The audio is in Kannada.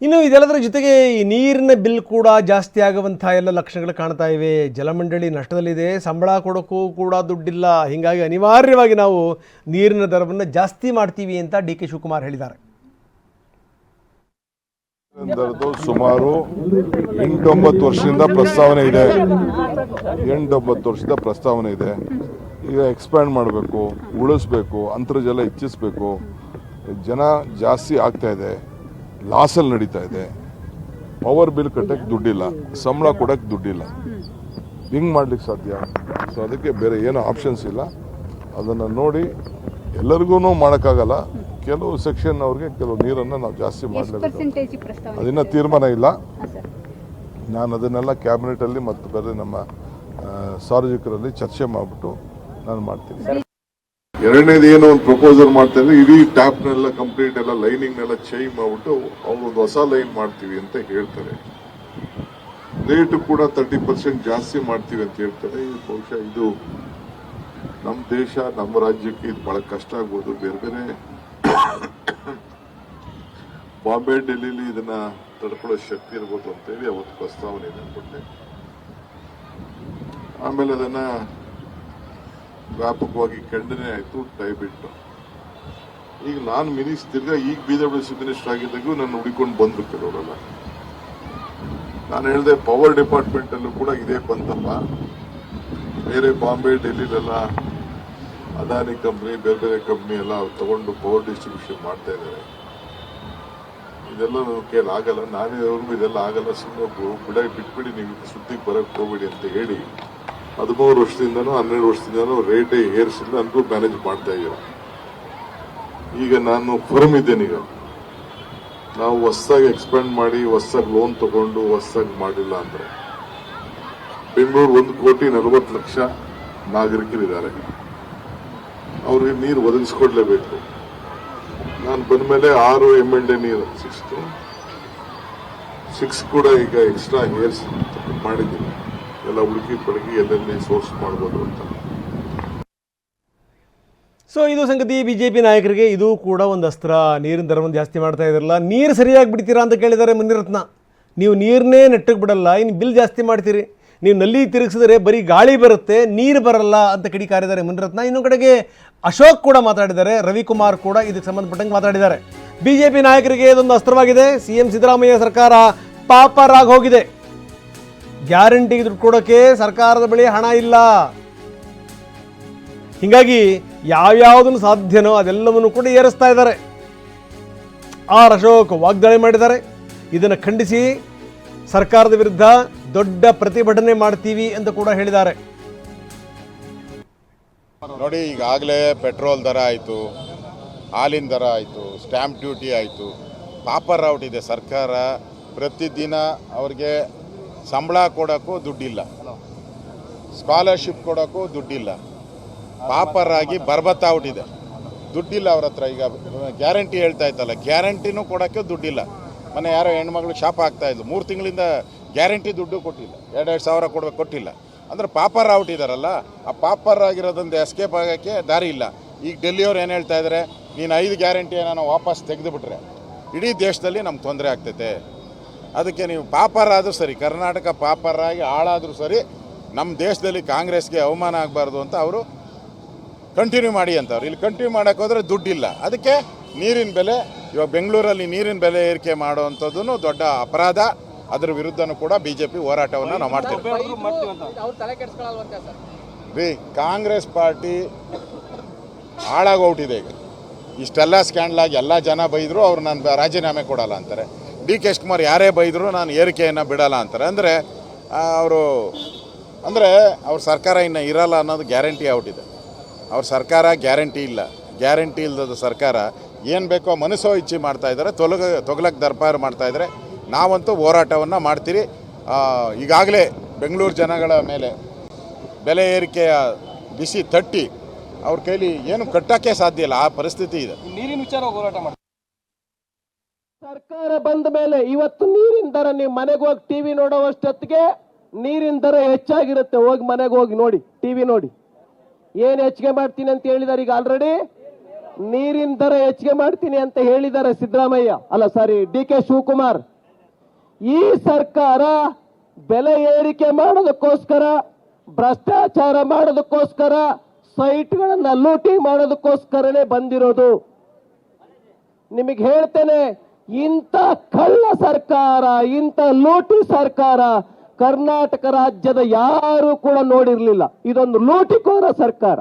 ಇನ್ನು ಇದೆಲ್ಲದರ ಜೊತೆಗೆ ಈ ನೀರಿನ ಬಿಲ್ ಕೂಡ ಜಾಸ್ತಿ ಆಗುವಂಥ ಎಲ್ಲ ಲಕ್ಷಣಗಳು ಕಾಣ್ತಾ ಇವೆ. ಜಲಮಂಡಳಿ ನಷ್ಟದಲ್ಲಿದೆ, ಸಂಬಳ ಕೊಡೋಕ್ಕೂ ಕೂಡ ದುಡ್ಡಿಲ್ಲ. ಹೀಗಾಗಿ ಅನಿವಾರ್ಯವಾಗಿ ನಾವು ನೀರಿನ ದರವನ್ನು ಜಾಸ್ತಿ ಮಾಡ್ತೀವಿ ಅಂತ ಡಿ ಕೆ ಶಿವಕುಮಾರ್ ಹೇಳಿದ್ದಾರೆ. ದರದ್ದು ಸುಮಾರು 8-9 ವರ್ಷದಿಂದ ಪ್ರಸ್ತಾವನೆ ಇದೆ. 8-9 ವರ್ಷದ ಪ್ರಸ್ತಾವನೆ ಇದೆ. ಈಗ ಎಕ್ಸ್ಪ್ಯಾಂಡ್ ಮಾಡಬೇಕು, ಉಳಿಸ್ಬೇಕು, ಅಂತರ್ಜಲ ಹೆಚ್ಚಿಸಬೇಕು. ಜನ ಜಾಸ್ತಿ ಆಗ್ತಾ ಇದೆ, ಲಾಸಲ್ಲಿ ನಡೀತಾ ಇದೆ. ಪವರ್ ಬಿಲ್ ಕಟ್ಟಕ್ಕೆ ದುಡ್ಡಿಲ್ಲ, ಸಂಬಳ ಕೊಡಕ್ಕೆ ದುಡ್ಡಿಲ್ಲ. ಹಿಂಗೆ ಮಾಡ್ಲಿಕ್ಕೆ ಸಾಧ್ಯ? ಸೊ ಅದಕ್ಕೆ ಬೇರೆ ಏನೋ ಆಪ್ಷನ್ಸ್ ಇಲ್ಲ. ಅದನ್ನು ನೋಡಿ ಎಲ್ಲರಿಗೂ ಮಾಡೋಕ್ಕಾಗಲ್ಲ. ಕೆಲವು ಸೆಕ್ಷನ್ ಅವ್ರಿಗೆ ಕೆಲವು ನೀರನ್ನು ನಾವು ಜಾಸ್ತಿ ಮಾಡಲೇಬೇಕು. ಅದನ್ನ ತೀರ್ಮಾನ ಇಲ್ಲ. ನಾನು ಅದನ್ನೆಲ್ಲ ಕ್ಯಾಬಿನೆಟಲ್ಲಿ ಮತ್ತು ಬೇರೆ ನಮ್ಮ ಸಾರ್ವಜನಿಕರಲ್ಲಿ ಚರ್ಚೆ ಮಾಡಿಬಿಟ್ಟು ನಾನು ಮಾಡ್ತೀನಿ. ಎರಡನೇದು ಏನು ಒಂದು ಪ್ರಪೋಸಲ್ ಮಾಡ್ತಾ ಇದ್ರೆ ಇಡೀ ಟ್ಯಾಪ್ನೆಲ್ಲ ಕಂಪ್ಲೀಟ್ ಎಲ್ಲ ಲೈನಿಂಗ್ನೆಲ್ಲ ಚೇಂಜ್ ಮಾಡಿಬಿಟ್ಟು ಅವರು ಒಂದು ಹೊಸ ಲೈನ್ ಮಾಡ್ತೀವಿ ಅಂತ ಹೇಳ್ತಾರೆ. ರೇಟು ಕೂಡ 30% ಜಾಸ್ತಿ ಮಾಡ್ತೀವಿ ಅಂತ ಹೇಳ್ತಾರೆ. ಬಹುಶಃ ಇದು ನಮ್ಮ ದೇಶ, ನಮ್ಮ ರಾಜ್ಯಕ್ಕೆ ಇದು ಬಹಳ ಕಷ್ಟ ಆಗ್ಬೋದು. ಬೇರೆ ಬೇರೆ ಬಾಂಬೆ, ಡೆಲ್ಲಿಲಿ ಇದನ್ನ ತಡ್ಕೊಳ್ಳೋ ಶಕ್ತಿ ಇರ್ಬೋದು ಅಂತೇಳಿ ಅವತ್ತು ಪ್ರಸ್ತಾವನೆ ಕೊಟ್ಟೆ. ಆಮೇಲೆ ಅದನ್ನ ವ್ಯಾಪಕವಾಗಿ ಖಂಡನೆ ಆಯಿತು, ಟೈಬಿಟ್ಟು. ಈಗ ನಾನು ತಿರ್ಗಾ ಈಗ BWC ಮಿನಿಸ್ಟರ್ ಆಗಿದ್ದಾಗೂ ನಾನು ಹುಡುಕೊಂಡು ಬಂದ್ರು ಕೆಲವರೆಲ್ಲ. ನಾನು ಹೇಳಿದೆ ಪವರ್ ಡಿಪಾರ್ಟ್ಮೆಂಟ್ ಅಲ್ಲೂ ಕೂಡ ಇದೇ ಬಂತಪ್ಪ. ಬೇರೆ ಬಾಂಬೆ, ಡೆಲ್ಲಿಲೆಲ್ಲ ಅದಾನಿ ಕಂಪ್ನಿ, ಬೇರೆ ಬೇರೆ ಕಂಪ್ನಿ ಎಲ್ಲ ತಗೊಂಡು ಪವರ್ ಡಿಸ್ಟ್ರಿಬ್ಯೂಷನ್ ಮಾಡ್ತಾ ಇದ್ದಾರೆ. ಇದೆಲ್ಲ ನನ್ನ ಕೈಯಲ್ಲಿ ಆಗಲ್ಲ, ನಾನೇ ಅವ್ರಿಗೂ ಇದೆಲ್ಲ ಆಗಲ್ಲ, ಸುಮ್ಮನೆ ಬಿಟ್ಬಿಡಿ, ನೀವು ಸುದ್ದಿಗೆ ಬರಕ್ಕೆ ಹೋಗ್ಬಿಡಿ ಅಂತ ಹೇಳಿ 13 ವರ್ಷದಿಂದನೂ 12 ವರ್ಷದಿಂದನೂ ರೇಟೇ ಏರ್ಸಿಲ್ಲ, ನನಗೂ ಮ್ಯಾನೇಜ್ ಮಾಡ್ತಾ ಇದ್ದೀರ. ಈಗ ನಾನು ಫರ್ಮ್ ಇದ್ದೇನೆ. ಈಗ ನಾವು ಹೊಸದಾಗಿ ಎಕ್ಸ್ಪ್ಯಾಂಡ್ ಮಾಡಿ, ಹೊಸದಾಗಿ ಲೋನ್ ತಗೊಂಡು ಹೊಸದಾಗಿ ಮಾಡಿಲ್ಲ ಅಂದ್ರೆ ಬೆಂಗಳೂರು 1,40,00,000 ನಾಗರಿಕರಿದ್ದಾರೆ. ಅವ್ರಿಗೆ ನೀರು ಒದಗಿಸ್ಕೊಡ್ಲೇಬೇಕು. ನಾನು ಬಂದ್ಮೇಲೆ 6 MLD ನೀರು 6 ಕೂಡ ಈಗ ಎಕ್ಸ್ಟ್ರಾ ಏರ್ಸ್ ಮಾಡಿದ್ದೀನಿ. ಎಲ್ಲ ಹುಡುಕಿ ಪಡುಕಿ ಎಲ್ಲೆಲ್ಲಿ ಸೋರ್ಸ್ ಮಾಡ್ಬೋದು ಅಂತ. ಸೊ ಇದು ಸಂಗತಿ. BJP ನಾಯಕರಿಗೆ ಇದು ಕೂಡ ಒಂದು ಅಸ್ತ್ರ. ನೀರಿನ ದರವನ್ನು ಜಾಸ್ತಿ ಮಾಡ್ತಾ ಇದ್ರಲ್ಲ, ನೀರು ಸರಿಯಾಗಿ ಬಿಡ್ತೀರಾ ಅಂತ ಕೇಳಿದ್ದಾರೆ ಮುನಿರತ್ನ. ನೀವು ನೀರನ್ನೇ ನೆಟ್ಟಗೆ ಬಿಡಲ್ಲ, ಇನ್ನು ಬಿಲ್ ಜಾಸ್ತಿ ಮಾಡ್ತೀರಿ. ನೀವು ನಲ್ಲಿ ತಿರುಗಿಸಿದ್ರೆ ಬರೀ ಗಾಳಿ ಬರುತ್ತೆ, ನೀರು ಬರಲ್ಲ ಅಂತ ಕಿಡಿಕಾರಿದ್ದಾರೆ ಮುನಿರತ್ನ. ಇನ್ನೊಂದು ಕಡೆಗೆ ಅಶೋಕ್ ಕೂಡ ಮಾತಾಡಿದ್ದಾರೆ, ರವಿಕುಮಾರ್ ಕೂಡ ಇದಕ್ಕೆ ಸಂಬಂಧಪಟ್ಟಂಗೆ ಮಾತಾಡಿದ್ದಾರೆ. BJP ನಾಯಕರಿಗೆ ಇದೊಂದು ಅಸ್ತ್ರವಾಗಿದೆ. CM ಸಿದ್ದರಾಮಯ್ಯ ಸರ್ಕಾರ ಪಾಪರಾಗಿ ಹೋಗಿದೆ. ಗ್ಯಾರಂಟಿಗೆ ದುಡ್ಡು ಕೊಡೋಕ್ಕೆ ಸರ್ಕಾರದ ಬಳಿ ಹಣ ಇಲ್ಲ. ಹೀಗಾಗಿ ಯಾವ್ಯಾವುದನ್ನು ಸಾಧ್ಯನೋ ಅದೆಲ್ಲವನ್ನು ಕೂಡ ಏರಿಸ್ತಾ ಇದ್ದಾರೆ. ಅಶೋಕ್ ವಾಗ್ದಾಳಿ ಮಾಡಿದ್ದಾರೆ. ಇದನ್ನು ಖಂಡಿಸಿ ಸರ್ಕಾರದ ವಿರುದ್ಧ ದೊಡ್ಡ ಪ್ರತಿಭಟನೆ ಮಾಡ್ತೀವಿ ಅಂತ ಕೂಡ ಹೇಳಿದ್ದಾರೆ. ನೋಡಿ, ಈಗಾಗಲೇ ಪೆಟ್ರೋಲ್ ದರ ಆಯಿತು, ಹಾಲಿನ ದರ ಆಯಿತು, ಸ್ಟ್ಯಾಂಪ್ ಡ್ಯೂಟಿ ಆಯಿತು. ಪಾಪರ್ ಔಟ್ ಇದೆ ಸರ್ಕಾರ. ಪ್ರತಿದಿನ ಅವ್ರಿಗೆ ಸಂಬಳ ಕೊಡೋಕ್ಕೂ ದುಡ್ಡಿಲ್ಲ, ಸ್ಕಾಲರ್ಶಿಪ್ ಕೊಡೋಕ್ಕೂ ದುಡ್ಡಿಲ್ಲ. ಪಾಪರ್ ಆಗಿ ಬರ್ಬತ್ತಾಔಟ್ ಇದೆ, ದುಡ್ಡಿಲ್ಲ ಅವ್ರ ಹತ್ರ. ಈಗ ಗ್ಯಾರಂಟಿ ಹೇಳ್ತಾ ಇತ್ತಲ್ಲ, ಗ್ಯಾರಂಟಿನೂ ಕೊಡೋಕ್ಕೆ ದುಡ್ಡಿಲ್ಲ. ಮೊನ್ನೆ ಯಾರೋ ಹೆಣ್ಮಗಳು ಶಾಪ ಆಗ್ತಾ ಇದ್ಲು, 3 ತಿಂಗಳಿಂದ ಗ್ಯಾರಂಟಿ ದುಡ್ಡು ಕೊಟ್ಟಿಲ್ಲ, 2-2 ಸಾವಿರ ಕೊಡ್ಬೇಕು, ಕೊಟ್ಟಿಲ್ಲ. ಅಂದರೆ ಪಾಪರ್ ಔಟ್ ಇದ್ದಾರಲ್ಲ, ಆ ಪಾಪರ್ ಆಗಿರೋದೊಂದು ಎಸ್ಕೇಪ್ ಆಗೋಕ್ಕೆ ದಾರಿ ಇಲ್ಲ. ಈಗ ಡೆಲ್ಲಿಯವ್ರು ಏನು ಹೇಳ್ತಾ ಇದ್ದಾರೆ, ನೀನು 5 ಗ್ಯಾರಂಟಿಯನ್ನು ನಾವು ವಾಪಸ್ ತೆಗೆದುಬಿಟ್ರೆ ಇಡೀ ದೇಶದಲ್ಲಿ ನಮ್ಗೆ ತೊಂದರೆ ಆಗ್ತೈತೆ. ಅದಕ್ಕೆ ನೀವು ಪಾಪರ್ ಆದರೂ ಸರಿ, ಕರ್ನಾಟಕ ಪಾಪರ್ ಆಗಿ ಹಾಳಾದರೂ ಸರಿ, ನಮ್ಮ ದೇಶದಲ್ಲಿ ಕಾಂಗ್ರೆಸ್ಗೆ ಅವಮಾನ ಆಗಬಾರ್ದು ಅಂತ ಅವರು ಕಂಟಿನ್ಯೂ ಮಾಡಿ ಅಂತವ್ರು. ಇಲ್ಲಿ ಕಂಟಿನ್ಯೂ ಮಾಡೋಕ್ಕೆ ಹೋದರೆ ದುಡ್ಡಿಲ್ಲ. ಅದಕ್ಕೆ ನೀರಿನ ಬೆಲೆ, ಇವಾಗ ಬೆಂಗಳೂರಲ್ಲಿ ನೀರಿನ ಬೆಲೆ ಏರಿಕೆ ಮಾಡುವಂಥದ್ದು ದೊಡ್ಡ ಅಪರಾಧ. ಅದರ ವಿರುದ್ಧನೂ ಕೂಡ BJP ಹೋರಾಟವನ್ನು ನಾವು ಮಾಡ್ತೇವೆ. ರೀ, ಕಾಂಗ್ರೆಸ್ ಪಾರ್ಟಿ ಹಾಳಾಗೋಗ್ಬಿಟ್ಟಿದೆ. ಈಗ ಇಷ್ಟೆಲ್ಲ ಸ್ಕ್ಯಾಂಡಲ್ ಆಗಿ ಎಲ್ಲ ಜನ ಬೈದರು, ಅವ್ರು ನಾನು ರಾಜೀನಾಮೆ ಕೊಡಲ್ಲ ಅಂತಾರೆ. DK ಶಿವಕುಮಾರ್ ಯಾರೇ ಬೈದರು ನಾನು ಏರಿಕೆಯನ್ನು ಬಿಡಲ್ಲ ಅಂತಾರೆ. ಅವ್ರ ಸರ್ಕಾರ ಇನ್ನು ಇರಲ್ಲ ಅನ್ನೋದು ಗ್ಯಾರಂಟಿ ಔಟಿದೆ. ಅವ್ರ ಸರ್ಕಾರ ಗ್ಯಾರಂಟಿ ಇಲ್ಲ. ಗ್ಯಾರಂಟಿ ಇಲ್ಲದ ಸರ್ಕಾರ ಏನು ಬೇಕೋ ಮನಸ್ಸೋ ಇಚ್ಛೆ ಮಾಡ್ತಾಯಿದ್ದಾರೆ, ತೊಗಲಕ್ಕೆ ದರ್ಬಾರ್ ಮಾಡ್ತಾಯಿದ್ದಾರೆ. ನಾವಂತೂ ಹೋರಾಟವನ್ನು ಮಾಡ್ತೀರಿ. ಈಗಾಗಲೇ ಬೆಂಗಳೂರು ಜನಗಳ ಮೇಲೆ ಬೆಲೆ ಏರಿಕೆಯ ಬಿಸಿ ತಟ್ಟಿ ಅವ್ರ ಕೈಲಿ ಏನು ಕಟ್ಟೋಕ್ಕೆ ಸಾಧ್ಯ ಇಲ್ಲ, ಆ ಪರಿಸ್ಥಿತಿ ಇದೆ. ನೀರಿನ ವಿಚಾರ ಹೋರಾಟ ಮಾಡಿ ಸರ್ಕಾರ ಬಂದ ಮೇಲೆ ಇವತ್ತು ನೀರಿನ ದರ, ನೀವು ಮನೆಗೆ ಹೋಗಿ ಟಿವಿ ನೋಡೋವಷ್ಟೊತ್ತಿಗೆ ನೀರಿನ ದರ ಹೆಚ್ಚಾಗಿರುತ್ತೆ. ಹೋಗಿ ಮನೆಗೆ ಹೋಗಿ ನೋಡಿ, ಟಿವಿ ನೋಡಿ, ಏನು ಹೆಚ್ಚಿಗೆ ಮಾಡ್ತೀನಿ ಅಂತ ಹೇಳಿದಾರೆ. ಈಗ ಆಲ್ರೆಡಿ ನೀರಿನ ದರ ಹೆಚ್ಚಿಗೆ ಮಾಡ್ತೀನಿ ಅಂತ ಹೇಳಿದ್ದಾರೆ ಸಿದ್ದರಾಮಯ್ಯ, ಅಲ್ಲ ಸಾರಿ DK ಶಿವಕುಮಾರ್. ಈ ಸರ್ಕಾರ ಬೆಲೆ ಏರಿಕೆ ಮಾಡೋದಕ್ಕೋಸ್ಕರ, ಭ್ರಷ್ಟಾಚಾರ ಮಾಡೋದಕ್ಕೋಸ್ಕರ, ಸೈಟ್ಗಳನ್ನ ಲೂಟಿ ಮಾಡೋದಕ್ಕೋಸ್ಕರನೇ ಬಂದಿರೋದು. ನಿಮಗೆ ಹೇಳ್ತೇನೆ, ಇಂಥ ಕಳ್ಳ ಸರ್ಕಾರ, ಇಂಥ ಲೂಟಿ ಸರ್ಕಾರ ಕರ್ನಾಟಕ ರಾಜ್ಯದ ಯಾರು ಕೂಡ ನೋಡಿರ್ಲಿಲ್ಲ. ಇದೊಂದು ಲೂಟಿಕೋರ ಸರ್ಕಾರ.